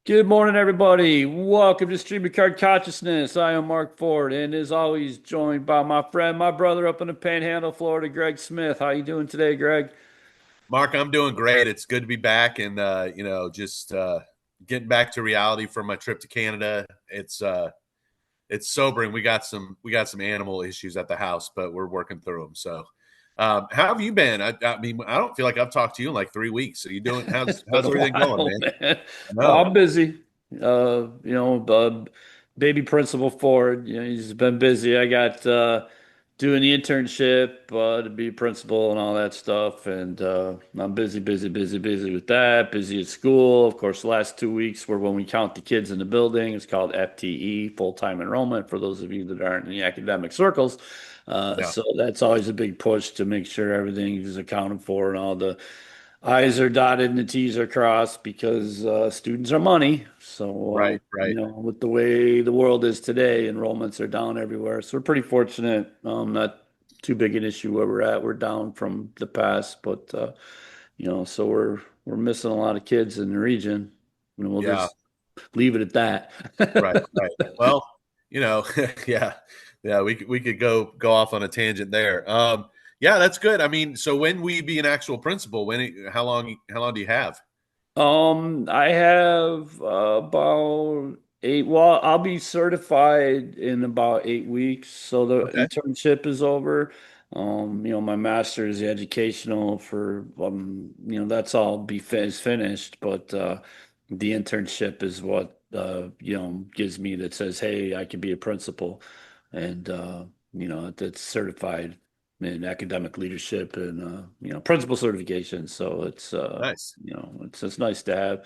Good morning, everybody. Welcome to Stream of Card Consciousness. I am Mark Ford, and as always, joined by my friend, my brother up in the Panhandle, Florida, Greg Smith. How you doing today, Greg? Mark, I'm doing great. It's good to be back and just getting back to reality from my trip to Canada. It's sobering. We got some animal issues at the house, but we're working through them. So, how have you been? I mean, I don't feel like I've talked to you in like 3 weeks. Are you doing? It's How's been a everything going, while, man? man. I Oh, know. I'm busy. Baby principal Ford. He's been busy. I got doing the internship to be principal and all that stuff, and I'm busy, busy, busy, busy with that. Busy at school. Of course, the last 2 weeks were when we count the kids in the building. It's called FTE, full-time enrollment, for those of you that aren't in the academic circles. Yeah. So that's always a big push to make sure everything is accounted for and all the I's are dotted and the T's are crossed because students are money. So, Right. Right. with the way the world is today, enrollments are down everywhere. So we're pretty fortunate. Not too big an issue where we're at. We're down from the past, but so we're missing a lot of kids in the region, and we'll Yeah. just leave it at Right. that. Right. Well, you know, yeah, yeah, we could go off on a tangent there. Yeah, that's good. I mean, so when we be an actual principal, how long do you have? I have about eight. Well, I'll be certified in about 8 weeks, so the Okay. internship is over. My master's educational for that's all is finished, but the internship is what gives me that says, hey, I can be a principal, and that's certified in academic leadership and principal certification. So Nice. it's just nice to have.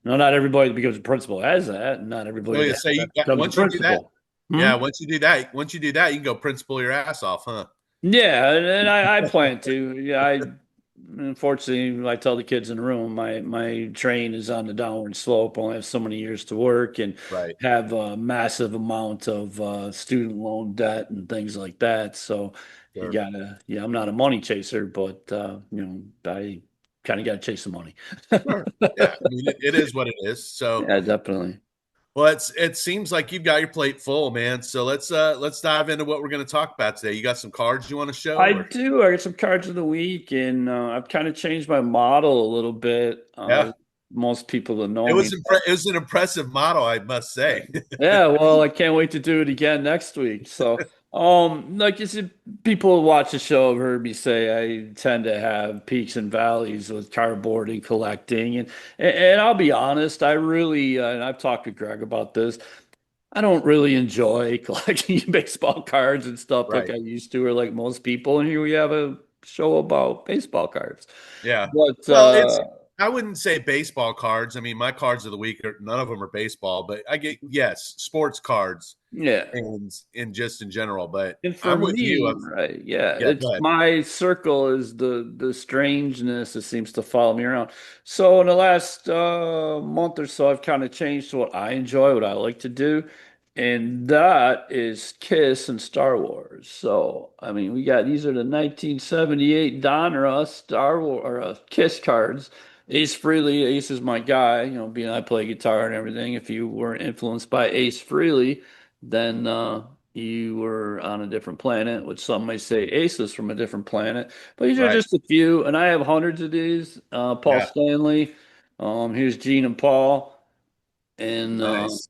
No, not everybody that becomes a principal has that, and not So everybody you that say has you that got becomes a once you do that, principal. Hmm? yeah, once you do that, you can go principal your ass off, huh? Yeah, and I plan to. Yeah, unfortunately I tell the kids in the room my train is on the downward slope. I only have so many years to work and Right. have a massive amount of student loan debt and things like that. So you Sure. gotta, yeah, I'm not a money chaser, but I kind of gotta chase the money. Sure. Yeah. I mean, it is what it is. So, Yeah, definitely. well, it seems like you've got your plate full, man. So let's dive into what we're going to talk about today. You got some cards you want to show, I or do. I got some cards of the week, and I've kind of changed my model a little bit. yeah, Most people that it know was me. it was an impressive model, I must say. Yeah, well, I can't wait to do it again next week. So, like you said, people who watch the show have heard me say I tend to have peaks and valleys with cardboard and collecting, and I'll be honest, I really, and I've talked to Greg about this. I don't really enjoy collecting baseball cards and stuff like Right. I used to, or like most people. And here we have a show about baseball cards. Yeah. But Well, it's I wouldn't say baseball cards. I mean, my cards of the week are none of them are baseball, but I get yes, sports cards yeah. and just in general. But And for I'm with you. me, right, yeah, Yeah, it's go ahead. my circle is the strangeness that seems to follow me around. So in the last month or so, I've kind of changed to what I enjoy, what I like to do, and that is Kiss and Star Wars. So I mean, we got these are the 1978 Donruss Star Wars or Kiss cards. Ace Frehley, Ace is my guy. Being I play guitar and everything. If you weren't influenced by Ace Frehley, then you were on a different planet, which some may say Ace is from a different planet. But these are Right. just a few, and I have hundreds of these. Paul Yeah. Stanley, here's Gene and Paul, and Nice.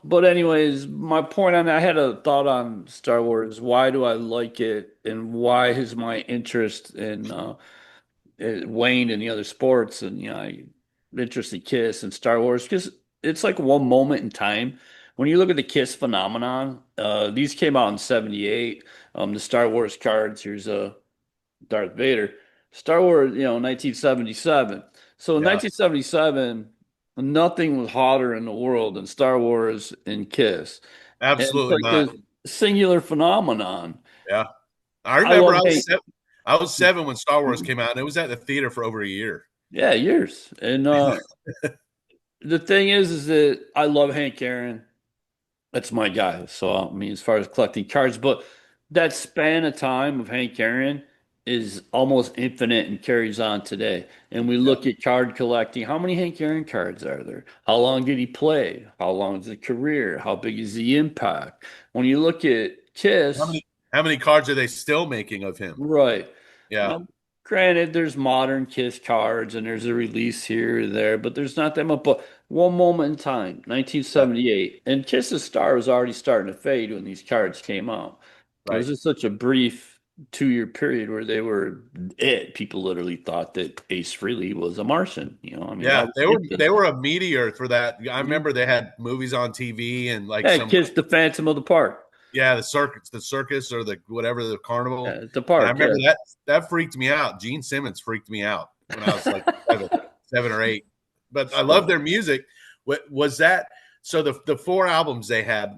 But anyways, my point on I had a thought on Star Wars. Why do I like it, and why is my interest in it waned in the other sports? And I interest in Kiss and Star Wars because it's like one moment in time. When you look at the Kiss phenomenon, these came out in '78. The Star Wars cards. Here's a Darth Vader. Star Wars, 1977. So in Yeah. 1977, nothing was hotter in the world than Star Wars and Kiss. And it's Absolutely like not. this singular phenomenon. Yeah. I I remember love Hank. I was 7 when Star Wars came out, and it was at the theater for over a year. Yeah, years. And the thing is that I love Hank Aaron. That's my guy. So I mean, as far as collecting cards, but that span of time of Hank Aaron is almost infinite and carries on today. And we Yeah. look at card collecting. How many Hank Aaron cards are there? How long did he play? How long is the career? How big is the impact? When you look at How Kiss, many how many cards are they still making of him? right. Yeah. Now, granted, there's modern Kiss cards and there's a release here or there, but there's not that much. But one moment in time, Yeah. 1978, and Kiss's star was already starting to fade when these cards came out. It was Right. just such a brief 2 year period where they were it. People literally thought that Ace Frehley was a Martian. I mean, that Yeah, was they were it to they them. were a meteor for that. I Mhm. remember they had movies on TV and like Yeah, some Kiss the Phantom of the Park. yeah, the circus or the whatever the carnival. Yeah, the And I park. remember Yeah. that freaked me out. Gene Simmons freaked me out when I was like seven or eight. But I love So, their music. What was that? So the four albums they had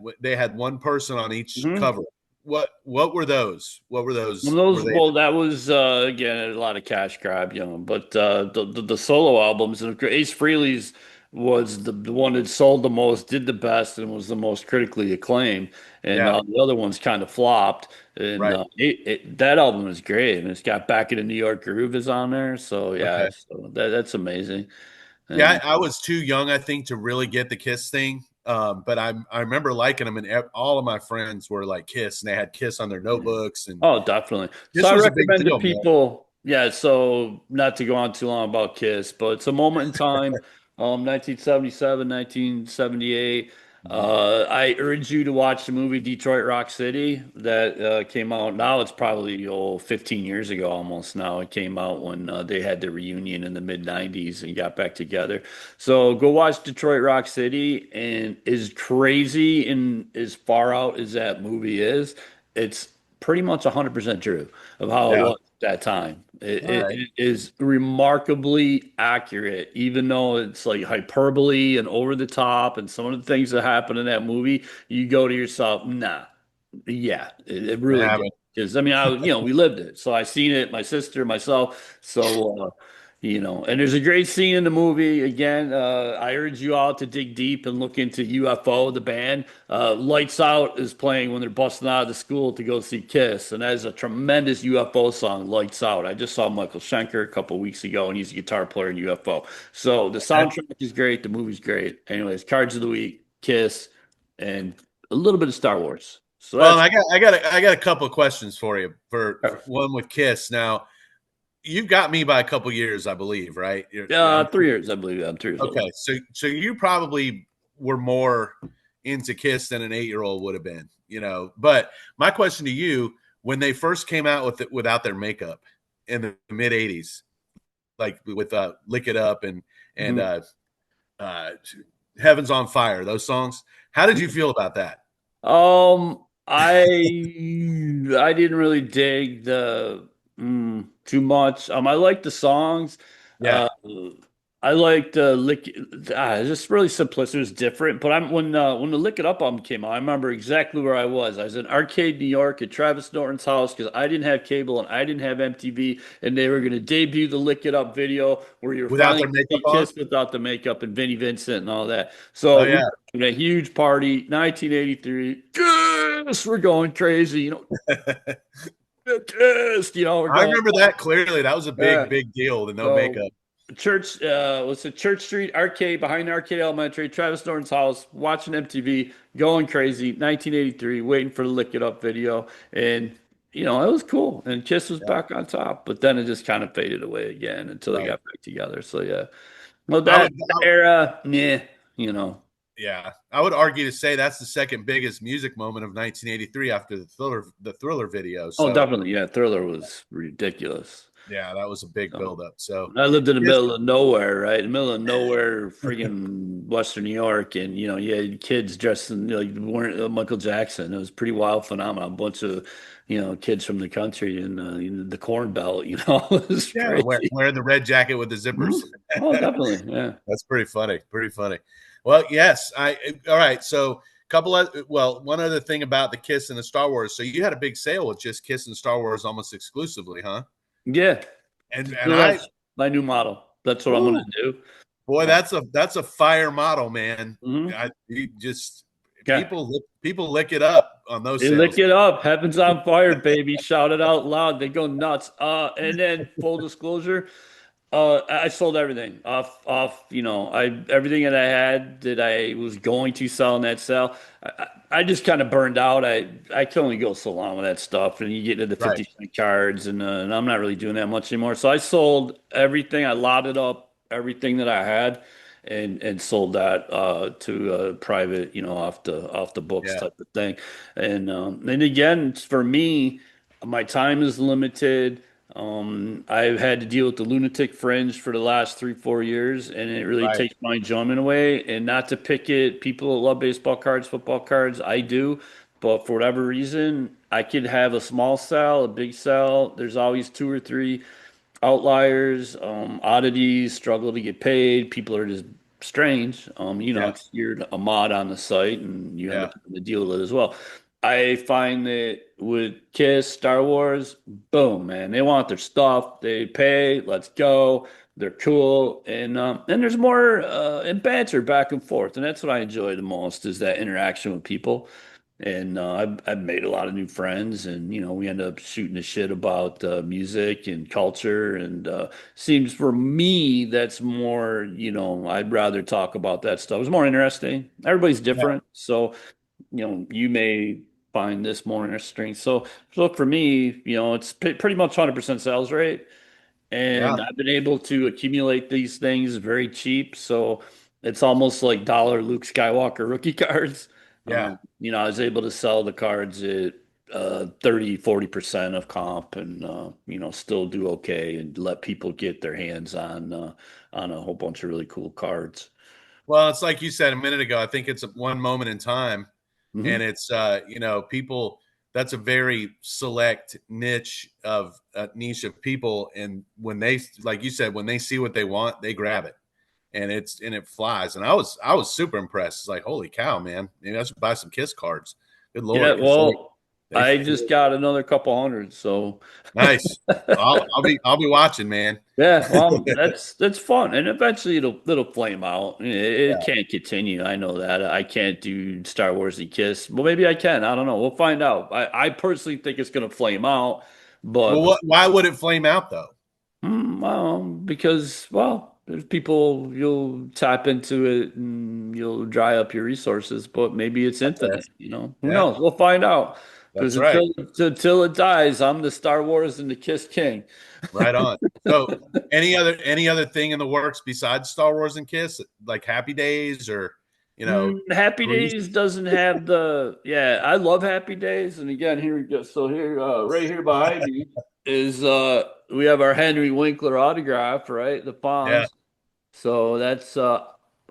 one person on each mhm. cover. What were those? What were Well, those? Were those, they well, that was again a lot of cash grab, but the solo albums and Ace Frehley's was the one that sold the most, did the best, and was the most critically acclaimed, and yeah, the other ones kind of flopped. And right. that album is great, and it's got Back in the New York Groove is on there, so yeah, Okay. so that's amazing. Yeah, And I was too young, I think, to really get the Kiss thing. But I remember liking them, and all of my friends were like Kiss, and they had Kiss on their notebooks, and Oh, definitely. So Kiss I was a big recommend to deal, man. people, yeah, so not to go on too long about Kiss, but it's a moment in time, 1977, 1978. Mhm. I urge you to watch the movie Detroit Rock City that came out. Now it's probably 15 years ago almost now. It came out when they had the reunion in the mid 90s and got back together. So go watch Detroit Rock City, and as crazy and as far out as that movie is, it's pretty much 100% true of how it Yeah. was at that time. It, All it, right. it is remarkably accurate, even though it's like hyperbole and over the top, and some of the things that happen in that movie, you go to yourself, nah, yeah, it I really did. haven't. Because I mean, we lived it, so I seen it, my sister, myself. So, and there's a great scene in the movie. Again, I urge you all to dig deep and look into UFO, the band. Lights Out is playing when they're busting out of the school to go see Kiss, and that is a tremendous UFO song, Lights Out. I just saw Michael Schenker a couple weeks ago, and he's a guitar player in UFO. So the Okay. soundtrack is great, the movie's great. Anyways, Cards of the Week, Kiss, and a little bit of Star Wars. So Well, that's I got a couple of questions for you. For one with Kiss. Now, you've got me by a couple years, I believe, right? 3 years, I believe. I'm 3 years old. Okay, so you probably were more into Kiss than an 8-year-old would have been, But my question to you, when they first came out without their makeup in the mid '80s, like with "Lick It Up" and Mhm. uh, "Heaven's on Fire," those songs, how did you feel about that? I didn't really dig the too much. I like the songs. Yeah, Uh, I liked Lick. It's just really simplistic. It was different. But when the Lick It Up album came out, I remember exactly where I was. I was in Arcade, New York, at Travis Norton's house because I didn't have cable and I didn't have MTV, and they were going to debut the Lick It Up video where you're without finally their going to makeup see on. Kiss without the makeup and Vinnie Vincent and all that. Oh So we yeah, were at a huge party, 1983. Kiss, we're going crazy. Kiss. We're I going. remember that clearly. That was a Yeah. big deal. The no So makeup. Church was it Church Street Arcade behind Arcade Elementary, Travis Norton's house, watching MTV, going crazy, 1983, waiting for the Lick It Up video. And it was cool. And Kiss was Yeah, back on top, but then it just kind of faded away again until they right. got back together. So yeah. Well I that would. era, yeah, you know. Yeah, I would argue to say that's the second biggest music moment of 1983 after the Thriller video. Oh, So definitely. Yeah, Thriller was ridiculous. yeah, that was a big So buildup. So I lived in the yes, middle of nowhere, right? In the middle of nowhere, freaking Western New York, and you had kids dressed in like weren't Michael Jackson. It was a pretty wild phenomenon. A bunch of kids from the country and the Corn Belt. It was yeah, crazy. wearing the red jacket with the zippers. Mhm. Oh, definitely, yeah. That's pretty funny. Pretty funny. Well, yes, all right. So one other thing about the Kiss and the Star Wars. So you had a big sale with just Kiss and Star Wars almost exclusively, huh? Yeah, And so I, that's my new model. That's what I'm gonna ooh, do. boy, Uh, that's a fire model, man. mhm. You just Yeah. people lick it up. on those They lick sales. it up. Heaven's on fire, baby. Shout it out loud. They go nuts. And then full disclosure, I sold everything off. I everything that I had that I was going to sell in that sale. I just kind of burned out. I can only go so long with that stuff, and you get into the Right. 50-cent cards, and I'm not really doing that much anymore. So I sold everything. I lotted up everything that I had, and sold that to a private, off the books Yeah. type of thing. And again, for me, my time is limited. I've had to deal with the lunatic fringe for the last 3, 4 years, and it really Right. takes my enjoyment away. And not to pick it, people that love baseball cards, football cards, I do. But for whatever reason, I could have a small sell, a big sell. There's always two or three outliers, oddities, struggle to get paid. People are just strange. Yeah. 'Cause you're a mod on the site and you end Yeah. up having to deal with it as well. I find that with Kiss, Star Wars, boom, man, they want their stuff. They pay, let's go. They're cool, and there's more and banter back and forth, and that's what I enjoy the most is that interaction with people. And I've made a lot of new friends, and we end up shooting the shit about music and culture. And seems for me that's more, I'd rather talk about that stuff. It's more interesting. Everybody's Yeah. different, so you may find this more interesting. So for me, it's pretty much 100% sales rate. Yeah. And I've been able to accumulate these things very cheap. So it's almost like dollar Luke Skywalker rookie cards. Yeah. I was able to sell the cards at 30, 40% of comp and, still do okay and let people get their hands on a whole bunch of really cool cards. Well, it's like you said a minute ago. I think it's one moment in time, and Hmm. it's people. That's a very select niche of people, and when they, like you said, when they see what they want, they grab it, and it flies. And I was super impressed. It's like, holy cow, man! Maybe I should buy some Kiss cards. Good Yeah, lord, because well, they I just got another couple hundred, so nice. I'll be watching, man. yeah, well, that's fun, and eventually it'll flame out. It can't continue. I know that. I can't do Star Wars and Kiss. Well, maybe I can. I don't know. We'll find out. I personally think it's gonna flame out, Well, but why would it flame out though? because there's people you'll tap into it and you'll dry up your resources, but maybe it's Okay. infinite. Who Yeah, knows? We'll find out. Because that's right. until it dies, I'm the Star Wars and the Kiss King. Right on. So, any other thing in the works besides Star Wars and Kiss, like Happy Days or Happy Grease? Days doesn't have yeah, I love Happy Days. And again, here we go. So here, right here behind me is we have our Henry Winkler autograph, right? The Yeah. Fonz. So that's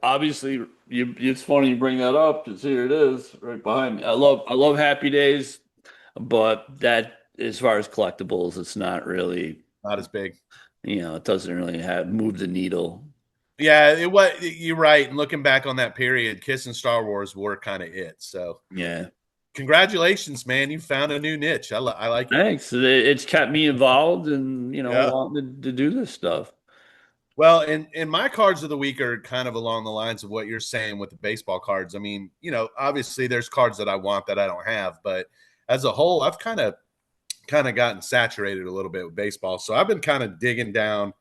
obviously it's funny you bring that up because here it is right behind me. I love Happy Days, but that as far as collectibles, it's not really, Not as big. it doesn't really have move the needle. Yeah, it was. You're right. And looking back on that period, Kiss and Star Wars were kind of it. So, Yeah. congratulations, man! You found a new niche. I like it. Thanks. It's kept me involved and, Yeah. wanting to do this stuff. Well, and my cards of the week are kind of along the lines of what you're saying with the baseball cards. I mean, obviously there's cards that I want that I don't have, but as a whole, I've kind of gotten saturated a little bit with baseball. So I've been kind of digging down,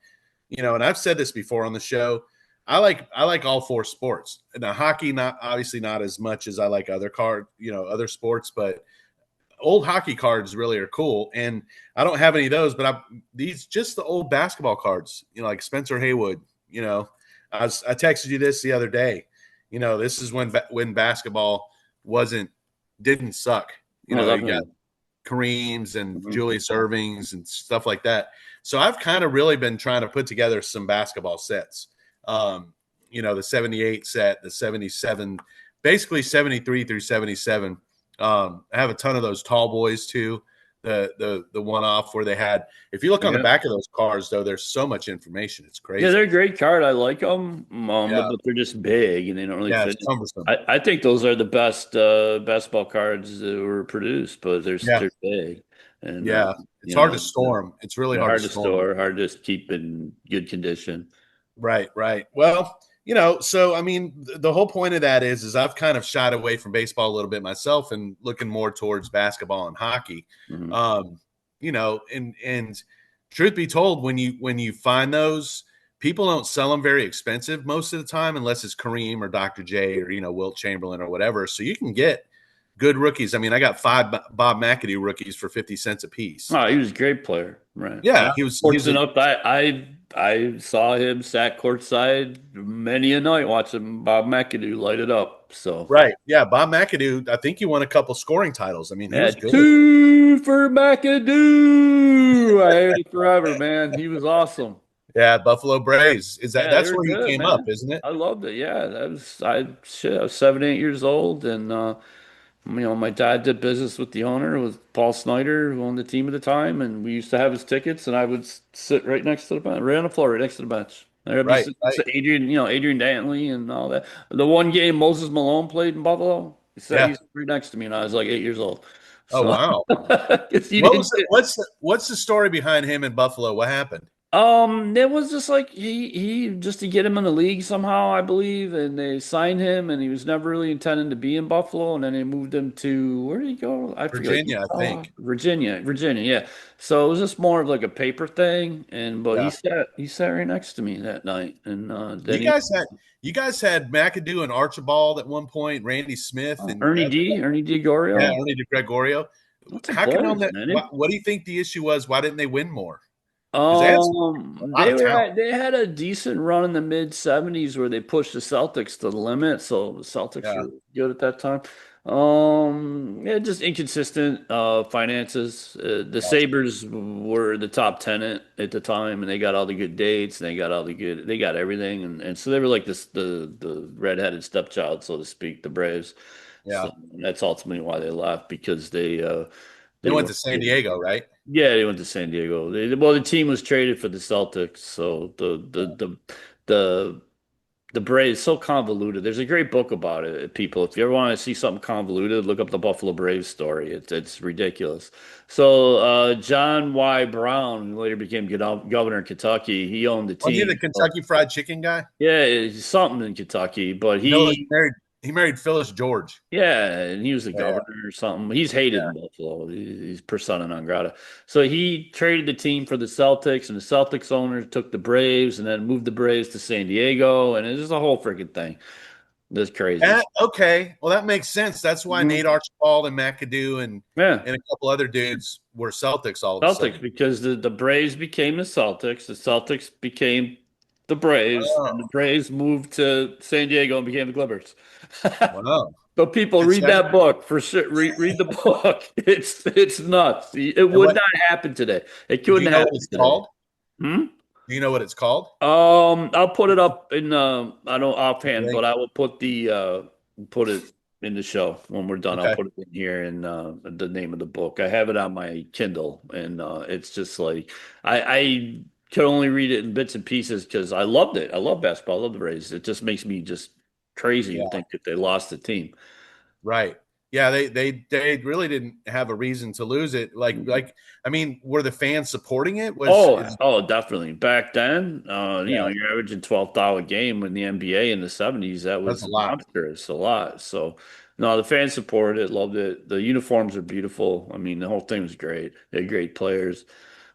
and I've said this before on the show. I like all four sports. Now hockey, not obviously not as much as I like other sports, but old hockey cards really are cool. And I don't have any of those, but these just the old basketball cards, like Spencer Haywood. I texted you this the other day. This is when basketball didn't suck. Oh, You got definitely. Kareem's and Mhm. Julius Irving's and stuff like that. So I've kind of really been trying to put together some basketball sets. The 78 set, the 77, basically 73 through 77. I have a ton of those tall boys too. The one off where they had, if you look on the Yeah. back of those cars though, there's so much information. It's Yeah, crazy. they're a great card. I like them, Yeah. but they're just big and they don't really Yeah. It's fit. cumbersome. I think those are the best basketball cards that were produced, but Yeah. they're big and Yeah. It's you hard to know store them. It's really they're hard to hard to store them. store, hard to keep in good condition. Right. Right. Well, so I mean, the whole point of that is I've kind of shied away from baseball a little bit myself and looking more towards basketball and hockey. Mhm. And truth be told, when you find those, people don't sell them very expensive most of the time, unless it's Kareem or Dr. J or Wilt Chamberlain or whatever. So you can get good rookies. I mean, I got 5 Bob McAdoo rookies for 50 cents a piece. Oh, he was a great player, right? I Yeah, he was was fortunate enough. I saw him sat courtside many a night watching Bob McAdoo light it up. So right. Yeah, Bob McAdoo. I think he won a couple scoring titles. I mean, he yeah, was good. 2 for McAdoo. I heard it forever, man. He was awesome. Yeah, Buffalo Braves. Is that Yeah, they that's were where he good, came up, man. isn't it? I loved it. Yeah, that was I was 7, 8 years old, and my dad did business with the owner, with Paul Snyder, who owned the team at the time, and we used to have his tickets, and I would sit right next to the bench, right on the floor, right next to the bench. There'd be Right, right. Adrian Dantley and all that. The one game Moses Malone played in Buffalo, he Yeah. sat right next to me, and I was like 8 years old. Oh So, wow. 'cause he What didn't. was the, what's the story behind him in Buffalo? What happened? It was just like he just to get him in the league somehow, I believe, and they signed him, and he was never really intending to be in Buffalo, and then they moved him to where did he go? I forget. Virginia, I Utah, think. Virginia, yeah. So it was just more of like a paper thing, and but Yeah. he sat right next to me that night, and then You guys had you guys had McAdoo and Archibald at one point, Randy Smith and Ernie D. yeah, Gregorio. Ernie DeGregorio. Lots of How come on players, that? man. What do you think the issue was? Why didn't they win more? Because they had a lot of talent. They had a decent run in the mid '70s where they pushed the Celtics to the limit, so the Celtics Yeah, were good at that time. Yeah, just inconsistent finances. The gotcha. Sabres were the top tenant at the time, and they got all the good dates, and they got everything, and so they were like the redheaded stepchild, so to speak, the Braves. Yeah, So that's ultimately why they left because they they went weren't to San getting. Diego, right? Yeah, they went to San Diego. Well, the team was traded for the Celtics, so the the Braves so convoluted. There's a great book about it, people. If you ever want to see something convoluted, look up the Buffalo Braves story. It's ridiculous. So John Y. Brown who later became governor of Kentucky. He owned the Wasn't he the team. Kentucky Fried Chicken guy? Yeah, it's something in Kentucky, but Phyllis he married Phyllis George. yeah, and he was the Yeah, governor or something. He's hated yeah. in Buffalo. He's persona non grata. So he traded the team for the Celtics, and the Celtics owner took the Braves and then moved the Braves to San Diego, and it's just a whole freaking thing. That's crazy. Okay, well that makes sense. That's why Mhm. Nate Archibald and McAdoo Yeah, and a couple other dudes were Celtics all of a Celtics sudden. because the Braves became the Celtics became the Braves, and the Oh, Braves moved to San Diego and became the Clippers. wow. So people It's read that book for sure. Read the book. It's nuts. It and would what not happen today. It do you couldn't know what happen it's today. called? Hmm? Do you know what it's called? I'll put it up in I don't offhand, Link. but I will put it in the show when we're done. I'll Okay. put it in here in the name of the book. I have it on my Kindle, and it's just like I could only read it in bits and pieces because I loved it. I love basketball. I love the Rays. It just makes me just crazy to Yeah. think that they lost the team. Right. Yeah, they really didn't have a reason to lose it. I mean, were the fans supporting it? Oh, definitely. Back then, Yeah, you're averaging $12 game in the NBA in the '70s. That that's a was lot. monstrous, a lot. So, no, the fans supported it, loved it. The uniforms are beautiful. I mean, the whole thing was great. They had great players.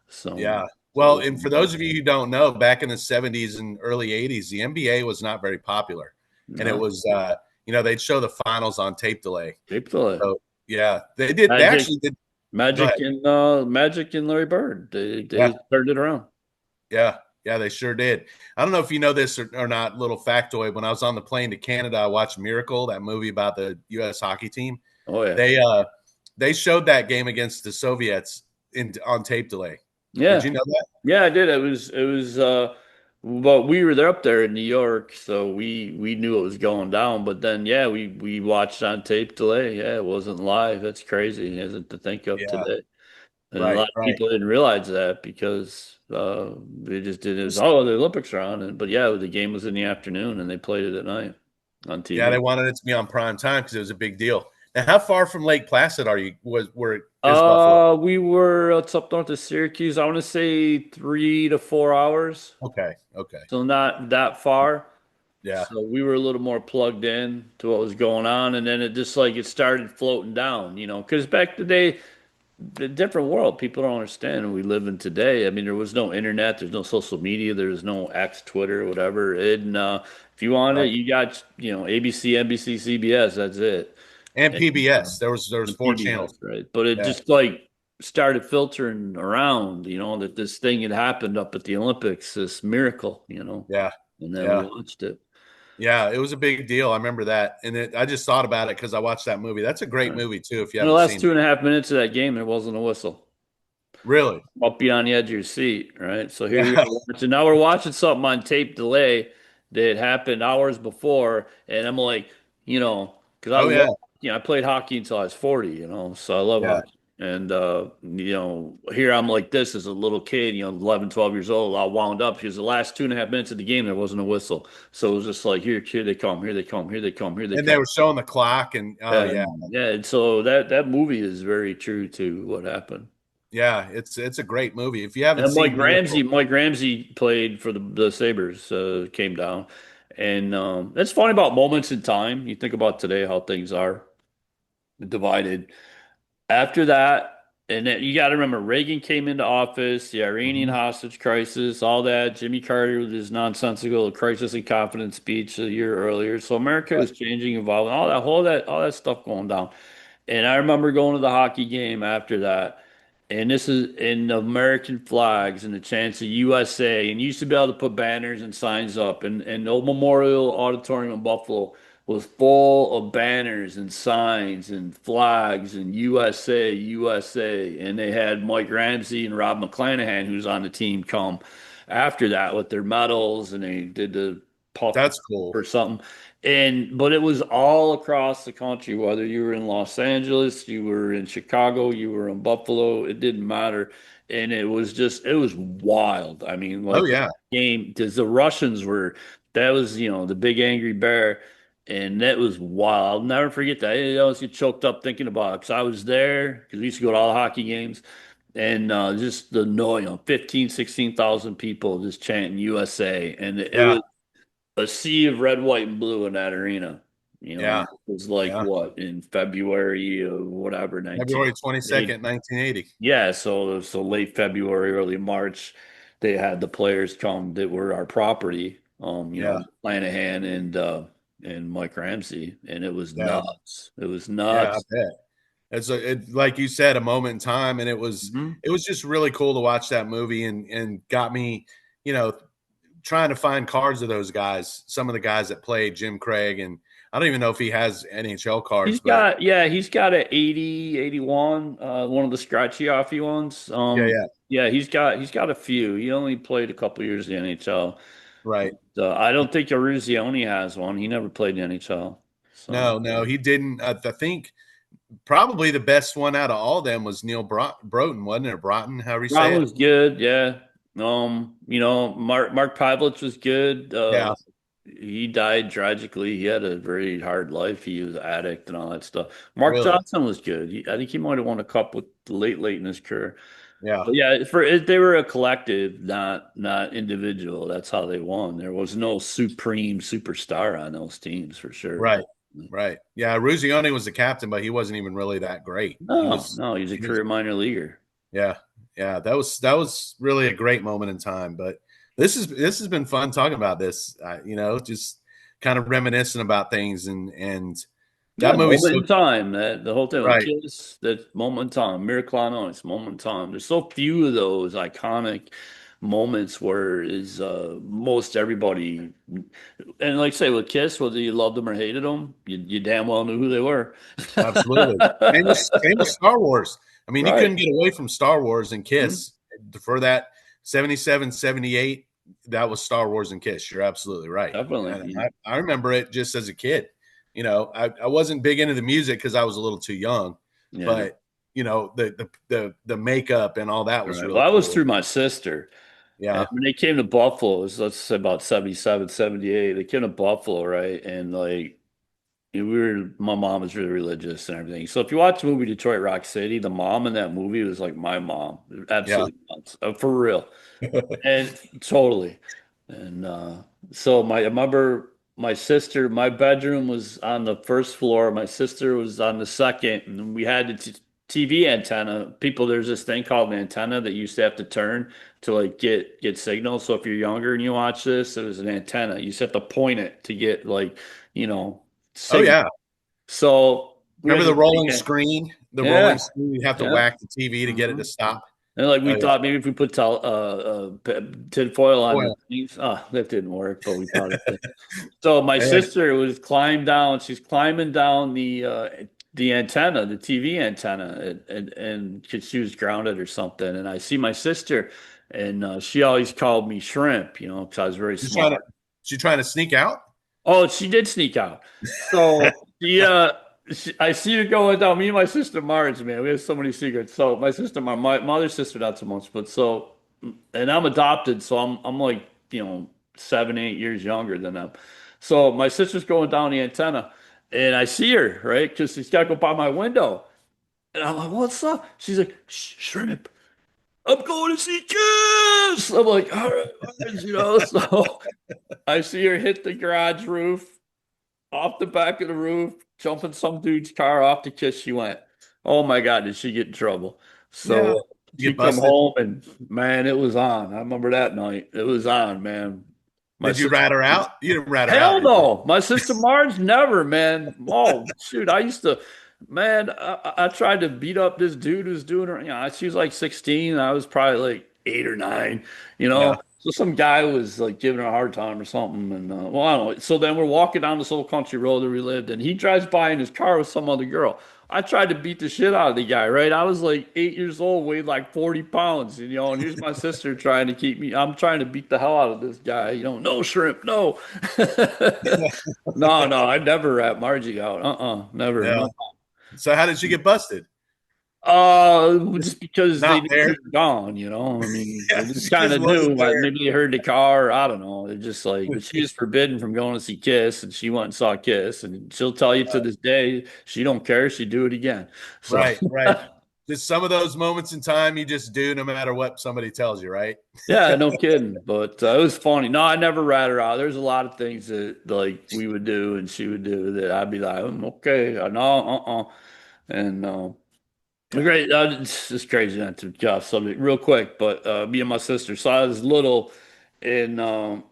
So, Yeah. so Well, and for those of you who don't know, back in the 70s and early 80s, the NBA was not very popular. And it no, was they'd show the finals on tape delay. they play So, yeah, they did they Magic, actually did go ahead. Magic and Larry Bird. They Yeah. turned it around. Yeah. Yeah, they sure did. I don't know if you know this or not, little factoid. When I was on the plane to Canada, I watched Miracle, that movie about the US hockey team. Oh yeah, They showed that game against the Soviets on tape delay. Did yeah. you know that? Yeah, I did. It was but we were there up there in New York, so we knew it was going down. But then yeah, we watched on tape delay. Yeah, it wasn't live. That's crazy, isn't it, to think of Yeah, today. And a right, lot of right. people didn't realize that because they just did it as the Olympics are on. The game was in the afternoon and they played it at night on Yeah, they TV. wanted it to be on prime time because it was a big deal. Now, how far from Lake Placid are you? Where is Buffalo? It's up north of Syracuse. I want to say 3 to 4 hours. Okay, okay. So not that far. Yeah. So we were a little more plugged in to what was going on, and then it just like it started floating down, because back today, the different world. People don't understand we live in today. I mean, there was no internet, there's no social media, there's no X, Twitter, whatever. And if you wanted Right. it, you got ABC, NBC, CBS. That's it. And And, PBS. There was and four channels. PBS, right? But it Yeah. just like started filtering around, that this thing had happened up at the Olympics, this miracle. Yeah. And then we Yeah. watched it. Yeah. It was a big deal. I remember that. And I just thought about it because I watched that movie. That's a great Right. movie too, if you In the haven't last seen two it. and a half minutes of that game, there wasn't a whistle. Really? Up be on the edge of your seat, right? So here we Yeah. are watching. Now we're watching something on tape delay that happened hours before, and I'm like, because I Oh love, yeah. I played hockey until I was 40, so I love Yeah. hockey. And here I'm like this as a little kid, 11, 12 years old, all wound up because the last 2.5 minutes of the game there wasn't a whistle, so it was just like here they come, here they come, here they come, here they And they come. were showing the clock and oh Yeah, yeah. yeah. And so that movie is very true to what happened. Yeah. It's a great movie. If you haven't And Mike seen Ramsey, Miracle. Mike Ramsey played for the Sabres, came down. And it's funny about moments in time. You think about today how things are divided. After that, and then you got to remember Reagan came into office, the Iranian Mhm. hostage crisis, all that. Jimmy Carter with his nonsensical crisis and confidence speech a year earlier. So America Right. was changing, evolving, all that stuff going down. And I remember going to the hockey game after that. And this is in the American flags and the chants of USA. And you used to be able to put banners and signs up. And the Old Memorial Auditorium in Buffalo was full of banners and signs and flags and USA, USA. And they had Mike Ramsey and Rob McClanahan, who's on the team, come after that with their medals. And they did the puff That's cool. or something. But it was all across the country, whether you were in Los Angeles, you were in Chicago, you were in Buffalo, it didn't matter. And it was wild. I mean, Oh like yeah. game, because the Russians were, that was, the big angry bear. And that was wild. I'll never forget that. I always get choked up thinking about it because I was there because we used to go to all the hockey games and just the noise, 15, 16,000 people just chanting USA. And it Yeah. was a sea of red, white, and blue in that arena. Yeah. It was like Yeah. what in February of whatever 19. February 22nd, 1980. Yeah, so late February, early March, they had the players come that were our property. Yeah. Flanahan and Mike Ramsey, and it was Yeah. nuts. It was Yeah, I nuts. bet. Like you said, a moment in time, and it was Mhm. it was just really cool to watch that movie and got me, you know, trying to find cards of those guys, some of the guys that played Jim Craig, and I don't even know if he has NHL cards, but He's got a 80, 81, one of the scratchy offy ones. yeah, yeah, Yeah, he's got a few. He only played a couple years in the NHL. right. I don't think Eruzione has one. He never played in the NHL. So No, no, he didn't. I think probably the best one out of all of them was Neil Broughton, wasn't it? Broughton, however you say Broughton it. was good, yeah. Mark Pavelich was good. Yeah, He died tragically. He had a very hard life. He was an addict and all that stuff. Mark really. Johnson was good. I think he might have won a cup with late in his career. Yeah, But yeah, they were a collective, not individual. That's how they won. There was no supreme superstar on those teams for sure. right, right. Yeah, Ruzioni was the captain, but he wasn't even really that great. He No, was. no, he's a career minor leaguer. Yeah, yeah, that was really a great moment in time. But this has been fun talking about this. Just kind of reminiscing about things and Yeah, that movie's moment so in time. That the whole thing with right. Kiss, that moment in time. Miracle on Ice, moment in time. There's so few of those iconic moments where is most everybody, and like say with Kiss, whether you loved them or hated them, you damn well knew who they were. Absolutely. Same with Star Wars. I mean, you couldn't Right. get away from Star Wars and Mhm. Kiss for that 77, 78. That was Star Wars and Kiss. You're absolutely right. And Definitely. I remember it just as a kid. I wasn't big into the music because I was a little too young, Yeah. but the makeup and all that was Right. really Well, I was cool. through my sister. And Yeah. when they came to Buffalo, it was, let's say about 77, 78. They came to Buffalo, right? And like my mom was really religious and everything. So if you watch the movie Detroit Rock City, the mom in that movie was like my mom. Yeah. Absolutely nuts. For real. And totally. And so I remember my sister, my bedroom was on the first floor. My sister was on the second, and we had the TV antenna. People, there's this thing called an antenna that you used to have to turn to like get signal. So if you're younger and you watch this, it was an antenna. You used to have to point it to get like, you know, Oh signal. yeah. So we had Remember the this rolling thing. screen? The rolling Yeah, screen, you have to yeah. whack the TV to get it to Mhm. stop. And like we Oh yeah. thought maybe if we put tin foil on the Boy, things, that didn't work, but we thought it did. So my yeah. sister was climb down. She's climbing down the antenna, the TV antenna, and 'cause she was grounded or something. And I see my sister, and she always called me shrimp, because I was very She's trying to smart. she's trying to sneak out. Oh, she did sneak out. So I see her going down. Me and my sister Marge, man, we have so many secrets. So my sister, my mother's sister, not so much, but so, and I'm adopted, so I'm like 7, 8 years younger than them. So my sister's going down the antenna, and I see her right because she's got to go by my window, and I'm like, "What's up?" She's like, Shrimp, I'm going to see Kiss." I'm like, "All right, all right." So I see her hit the garage roof off the back of the roof, jumping some dude's car off the kiss she went. Oh my God, did she get in trouble? Yeah. So You she get come busted. home and man, it was on. I remember that night. It was on, man. My Did you sister, rat her out? You didn't rat her out, hell did you? no. My sister Marge never, man. Oh shoot, I used to, man. I tried to beat up this dude who's doing her. She was like 16. I was probably like 8 or 9. Yeah. So some guy was like giving her a hard time or something, and well, I don't know. So then we're walking down this old country road that we lived, and he drives by in his car with some other girl. I tried to beat the shit out of the guy, right? I was like 8 years old, weighed like 40 pounds, and here's my sister trying to keep me. I'm trying to beat the hell out of this guy, no shrimp, no. No, no, I never rat Margie out. Never. Yeah. No. So how did she get busted? Just because they Not knew she there. was gone. I mean, Yeah, they just kind because of wasn't knew. Like, there. maybe they heard the car. I don't know. They're just like, but she was forbidden from going to see Kiss, and she went and saw Kiss, and she'll tell you to this day she don't care. She'd do it again. So, Right, right. Just some of those moments in time you just do no matter what somebody tells you, right? yeah, no kidding. But it was funny. No, I never rat her out. There's a lot of things that like we would do and she would do that I'd be like, okay, no, and Yeah. great. It's just crazy not to get off subject real quick, but me and my sister. So I was little, and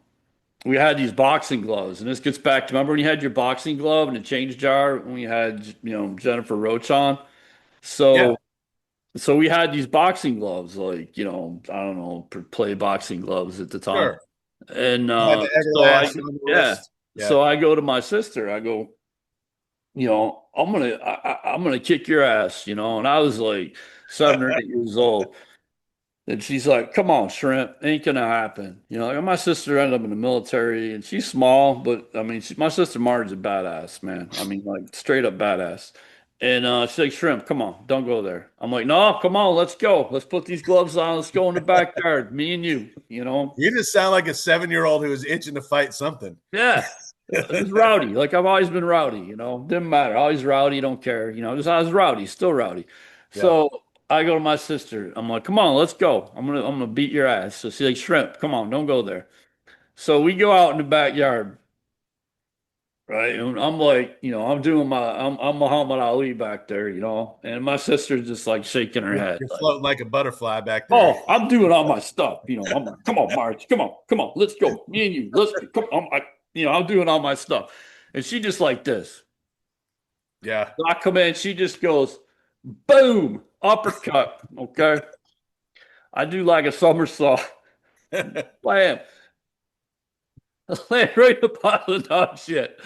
we had these boxing gloves, and this gets back to remember when you had your boxing glove and the change jar when we had Jennifer Roach on. Yeah, So we had these boxing gloves, like I don't know, play boxing gloves at the time, sure. and You had the everlasting on the yeah, wrist. Yeah. so I go to my sister. I go, I'm gonna kick your ass, and I was like 7 or 8 years old. And she's like, "Come on, shrimp, ain't gonna happen." Like my sister ended up in the military, and she's small, but I mean, my sister Marge's a badass, man. I mean, like straight up badass. And she's like, "Shrimp, come on, don't go there." I'm like, "No, come on, let's go. Let's put these gloves on. Let's go in the backyard, me and you." You just sound like a 7-year-old who was itching to fight something. Yeah, it was rowdy. Like I've always been rowdy. Didn't matter. Always rowdy. Don't care. Just I was rowdy, still rowdy. Yeah. So I go to my sister. I'm like, "Come on, let's go. I'm gonna beat your ass." So she's like, "Shrimp, come on, don't go there." So we go out in the backyard, right? And I'm like, I'm doing I'm Muhammad Ali back there, and my sister's just like shaking her head, You're like, floating like a butterfly back there. "Oh, I'm doing all my stuff." I'm like, "Come on, Marge, come on, let's go, me and you, let's go. Come on." I'm doing all my stuff, and she just like this. Yeah. So I come in, she just goes, boom, uppercut. Okay, I do like a somersault, bam, land right upon the dog shit.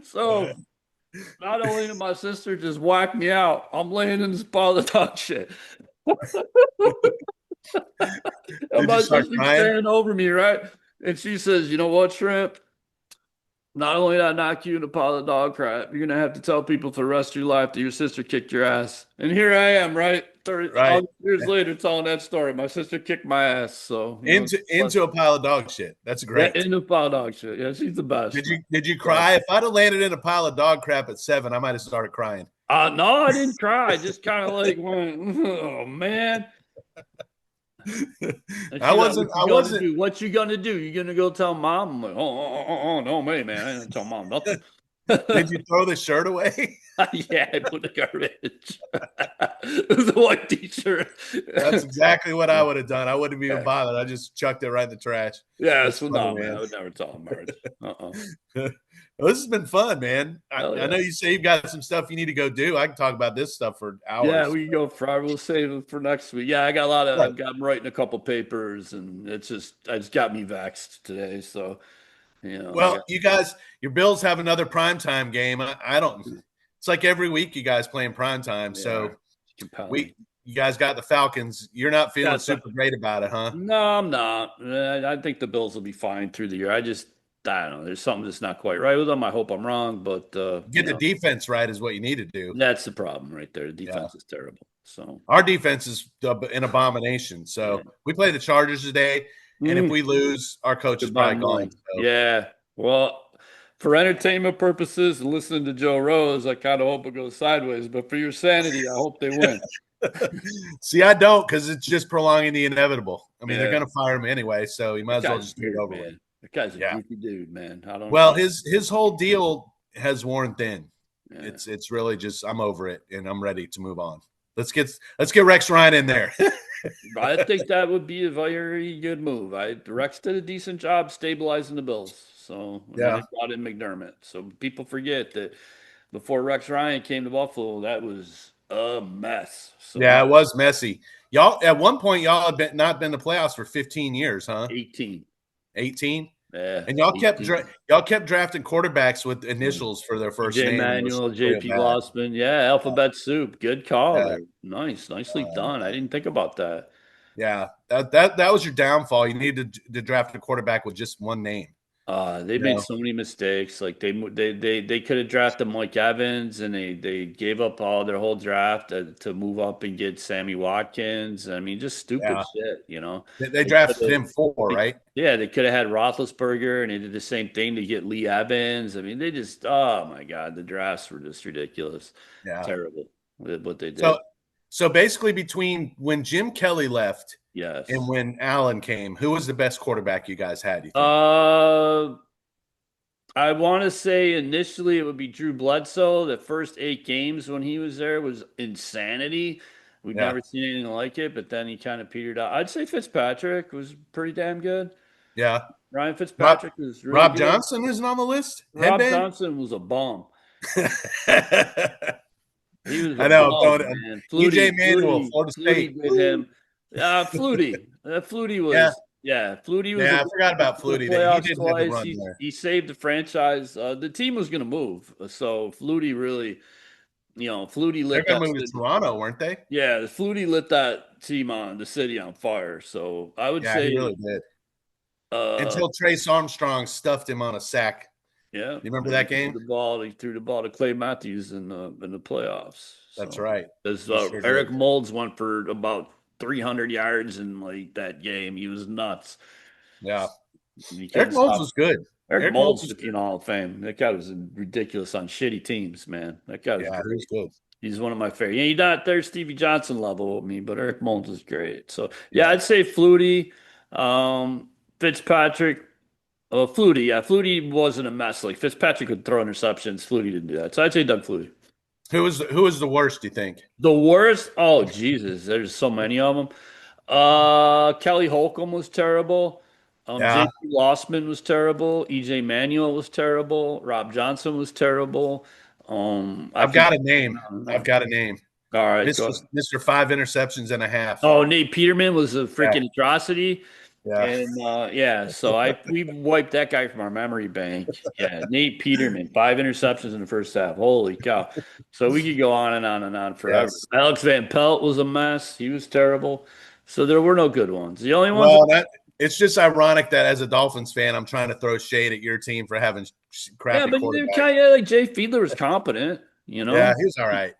So not only did my sister just whack me out, I'm laying in this pile of dog shit. And Did you my start sister's crying? standing over me, right? And she says, "You know what, Shrimp? Not only did I knock you in a pile of dog crap, you're gonna have to tell people for the rest of your life that your sister kicked your ass." And here I am, right? 30 all Right. these years later telling that story. My sister kicked my ass. So, Into a pile of dog shit. That's yeah, great. in the pile of dog shit. Yeah, she's the best, Did man. you Best. cry? If I'd have landed in a pile of dog crap at 7, I might have started crying. No, I didn't cry. I just kind of like went, "Oh man." And I she's like, "What wasn't. you I gonna wasn't. do? What you gonna do? You gonna go tell mom?" I'm like, "Oh, no, man. I didn't tell mom nothing." Did you throw the shirt away? Yeah, I put the garbage. It was a white T-shirt. That's exactly what I would have done. I wouldn't have even Yeah. bothered. I just chucked it right in the trash. Yeah, That's so funny, no, man. I man. would never tell him, Marge. Uh-uh. Well, this has been fun, man. Hell I know yeah. you say you've got some stuff you need to go do. I can talk about this stuff for Yeah, hours. we can go Friday. We'll save it for next week. Yeah, I got a lot of. I'm writing a couple papers, and it's got me vexed today. So I Well, got. you guys, your Bills have another primetime game. I don't. It's like every week you guys playing primetime. Yeah, So compelling. we, you guys got the Falcons. You're not feeling Got the. super great about it, huh? No, I'm not. I think the Bills will be fine through the year. I don't know. There's something that's not quite right with them. I hope I'm wrong, but Get the defense right is what you need to do. that's the problem right there. The Yeah. defense is terrible. So Our defense is an abomination. So yeah. we play the Chargers today, and if we lose, our coach is Goodbye, probably Mike. gone. So. Yeah. Well, for entertainment purposes and listening to Joe Rose, I kind of hope it goes sideways. But for your sanity, I hope they win. See, I don't because it's just prolonging the inevitable. I mean, they're Yeah. going to fire him anyway, so you might That as well guy's just get it weird, over with. man. That guy's a Yeah. goofy dude, man. I don't. Well, his whole deal has worn thin. Yeah. It's really just I'm over it and I'm ready to move on. Let's get Rex Ryan in there. I think that would be a very good move. Rex did a decent job stabilizing the Bills. So and then Yeah. they brought in McDermott. So people forget that before Rex Ryan came to Buffalo, that was a mess. So Yeah, it was messy. Y'all at one point y'all had not been to playoffs for 15 years, huh? 18. 18? Yeah. And y'all 18. kept drafting quarterbacks with initials for their first J. name. It was Manuel, real JP bad. Glossman. Yeah, alphabet soup. Good call Yeah. there. Nicely done. I didn't think about that. Yeah. That was your downfall. You needed to draft a quarterback with just one name. They made so many mistakes. Like they could have drafted Mike Evans, and they gave up all their whole draft to move up and get Sammy Watkins. I mean, just stupid shit. They drafted him 4, right? Yeah, they could have had Roethlisberger, and they did the same thing to get Lee Evans. I mean, oh my god, the drafts were just ridiculous. Yeah, terrible what they did. So basically, between when Jim Kelly left, yes, and when Allen came, who was the best quarterback you guys had? You think? I want to say initially it would be Drew Bledsoe. The first 8 games when he was there was insanity. We've never seen anything like it, but then he kind of petered out. I'd say Fitzpatrick was pretty damn good. Yeah. Ryan Fitzpatrick was really Rob good. Johnson isn't on the list? Rob Johnson was a bum. He was I know. bum, man. EJ Manuel, Florida State. Flutie with him. Flutie. Flutie was Flutie was. Yeah, I forgot about Flutie. Playoffs He didn't twice. have the run there. He saved the franchise. The team was going to move, so Flutie really, Flutie lit. They're going to move to Toronto, weren't they? Yeah, Flutie lit that team the city on fire. So I would say he really did. Until Trace Armstrong stuffed him on a sack. Yeah, you remember that game? He threw the ball to Clay Matthews in the playoffs. That's right. Eric Moulds went for about 300 yards in that game. He was nuts. Yeah, Eric Moulds was good. Eric Moulds was in Hall of Fame. That guy was ridiculous on shitty teams, man. That guy was good. He's one of my favorite. He's not there Stevie Johnson level with me, but Eric Moulds is great. So I'd say Flutie, Fitzpatrick. Flutie, Flutie wasn't a mess. Like Fitzpatrick could throw interceptions. Flutie didn't do that. So I'd say Doug Flutie. Who was the worst, do you think? The worst? Oh, Jesus. There's so many of them. Kelly Holcomb was terrible. J.P. Lossman was terrible. E.J. Manuel was terrible. Rob Johnson was terrible. I've got a name. All right. Mr. 5 interceptions and a half. Oh, Nate Peterman was a freaking atrocity. Yeah. And so we wiped that guy from our memory bank. Yeah, Nate Peterman, 5 interceptions in the first half. Holy cow. So we could go on and on and on forever. Yes. Alex Van Pelt was a mess. He was terrible. So there were no good ones. The only ones it's just ironic that as a Dolphins fan, I'm trying to throw shade at your team for having crappy but they're kind of like Jay Fiedler was competent, Yeah, he was all right.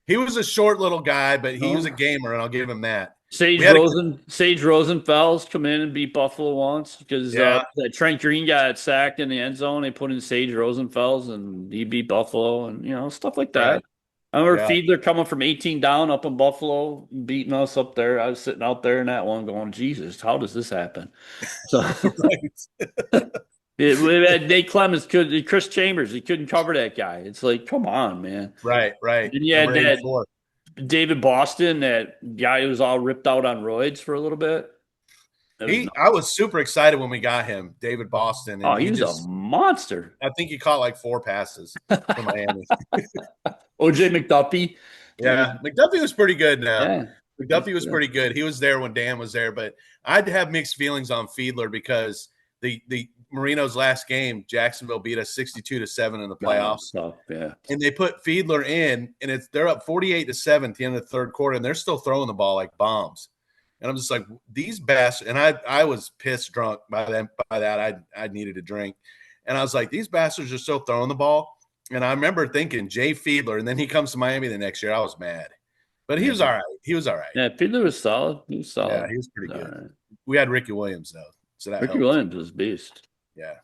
He was a short little guy, but he was a gamer, and I'll give him that. Sage Rosenfels come in and beat Buffalo once because that Trent Green got sacked in the end zone. They put in Sage Rosenfels, and he beat Buffalo, and stuff like that. I remember Yeah. Fiedler coming from 18 down up in Buffalo, beating us up there. I was sitting out there in that one going, Jesus, how does this happen? So Right. we had Nate Clemens, Chris Chambers, he couldn't cover that guy. It's like, come on, man. Right. Right. Then you had Number that 84. David Boston, that guy who was all ripped out on roids for a little bit. It was I nuts. was super excited when we got him, David Boston, Oh, and he he was a just monster. I think he caught like 4 passes for Miami. OJ McDuffie. Yeah, McDuffie was pretty good now. Yeah. McDuffie was pretty good. He was there when Dan was there, but I'd have mixed feelings on Fiedler because the Marino's last game, Jacksonville beat us 62-7 in the playoffs. Tough, yeah. And they put Fiedler in, and they're up 48-7 at the end of the third quarter, and they're still throwing the ball like bombs. And I'm just like, these bastards, and I was pissed drunk by that. I needed a drink. And I was like, these bastards are still throwing the ball. And I remember thinking Jay Fiedler, and then he comes to Miami the next year. I was mad. But he was all right. He was all right. Yeah, Fiedler was solid. He was solid. Yeah, he was pretty good. Right. We had Ricky Williams, though. So that Ricky helped. Williams was a beast. Yeah.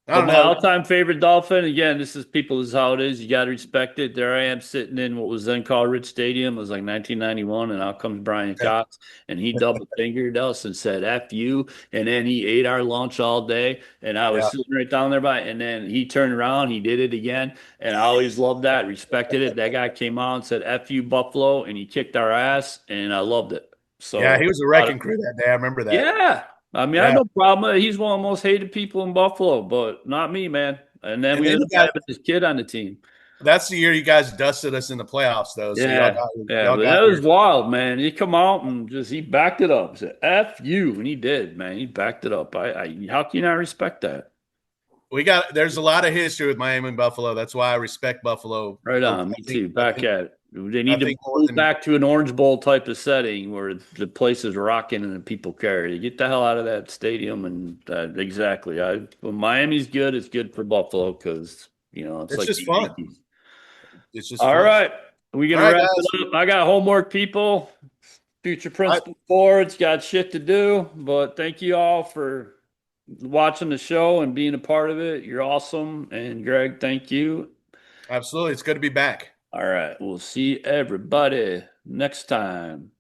I But don't my know. all-time favorite Dolphin, again, this is how it is. You got to respect it. There I am sitting in what was then called Rich Stadium. It was like 1991, and out comes Brian Cox, and he double-fingered us and said, F you, and then he ate our lunch all day, and I was Yeah. sitting right down there by, and then he turned around, he did it again, and I always loved that, respected it. That guy came out and said, F you, Buffalo, and he kicked our ass, and I loved it. So Yeah, he was a wrecking crew that day. I remember that. yeah. I mean, I have Yeah. no problem. He's one of the most hated people in Buffalo, but not me, man. And then And we then ended you up got having this kid on the team. that's the year you guys dusted us in the playoffs, though. So Yeah. Yeah. But that your was wild, man. He come out and he backed it up. Said, F you. And he did, man. He backed it up. How can you not respect that? there's a lot of history with Miami and Buffalo. That's why I respect Buffalo. Right I on. Me think- too. I Back think- at it. They I need to think more move than- back to an Orange Bowl type of setting where the place is rocking and the people care. You get the hell out of that stadium and exactly. When Miami's good, it's good for Buffalo because it's like just the fun. Yankees. It's just All fun. right, we gonna All right, wrap guys. it up. I got homework, people. Future principal boards got shit to do, but thank you all for watching the show and being a part of it. You're awesome, and Greg, thank you. Absolutely. It's good to be back. All right, we'll see everybody next time.